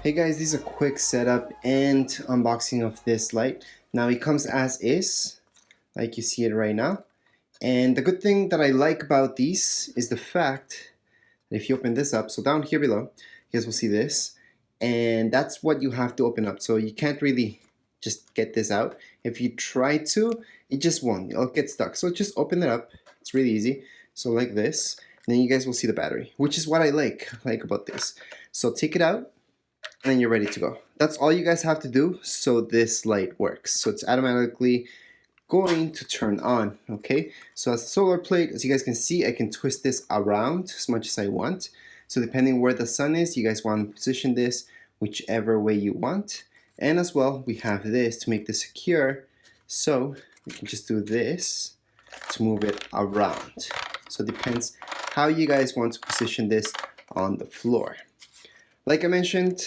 Hey guys, this is a quick setup and unboxing of this light. Now it comes as is, like you see it right now. And the good thing that I like about these is the fact that if you open this up, so down here below, you guys will see this. And that's what you have to open up. So you can't really just get this out. If you try to, it just won't. It'll get stuck. So just open it up. It's really easy. So like this. And then you guys will see the battery, which is what I like about this. So take it out. And then you're ready to go. That's all you guys have to do so this light works. So it's automatically going to turn on, okay? So as a solar plate, as you guys can see, I can twist this around as much as I want. So depending where the sun is, you guys want to position this whichever way you want. And as well, we have this to make this secure. So we can just do this to move it around. So it depends how you guys want to position this on the floor. Like I mentioned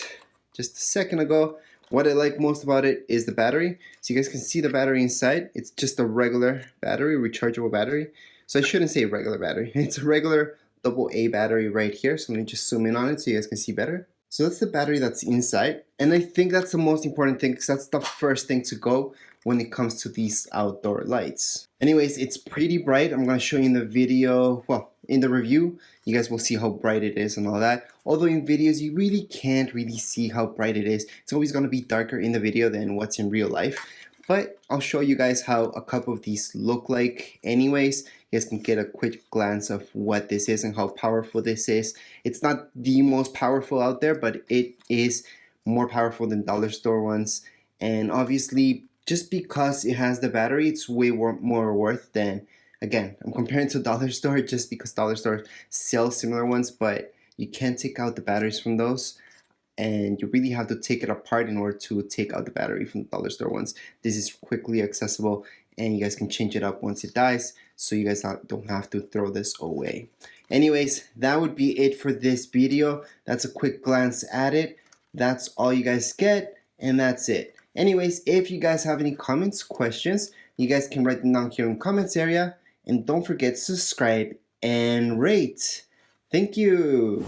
just a second ago, what I like most about it is the battery. So you guys can see the battery inside. It's just a regular battery, rechargeable battery. So I shouldn't say regular battery. It's a regular AA battery right here. So let me just zoom in on it so you guys can see better. So that's the battery that's inside. And I think that's the most important thing because that's the first thing to go when it comes to these outdoor lights. Anyways, it's pretty bright. I'm going to show you in the video, well, in the review, you guys will see how bright it is and all that. Although in videos, you really can't really see how bright it is. It's always going to be darker in the video than what's in real life. But I'll show you guys how a couple of these look like anyways. You guys can get a quick glance of what this is and how powerful this is. It's not the most powerful out there, but it is more powerful than dollar store ones. And obviously, just because it has the battery, it's way more worth than, again, I'm comparing to dollar store just because dollar store sells similar ones, but you can't take out the batteries from those. And you really have to take it apart in order to take out the battery from the dollar store ones. This is quickly accessible and you guys can change it up once it dies, so you guys don't have to throw this away. Anyways, that would be it for this video. That's a quick glance at it. That's all you guys get, and that's it. Anyways, if you guys have any comments, questions, you guys can write them down here in the comments area. And don't forget to subscribe and rate. Thank you.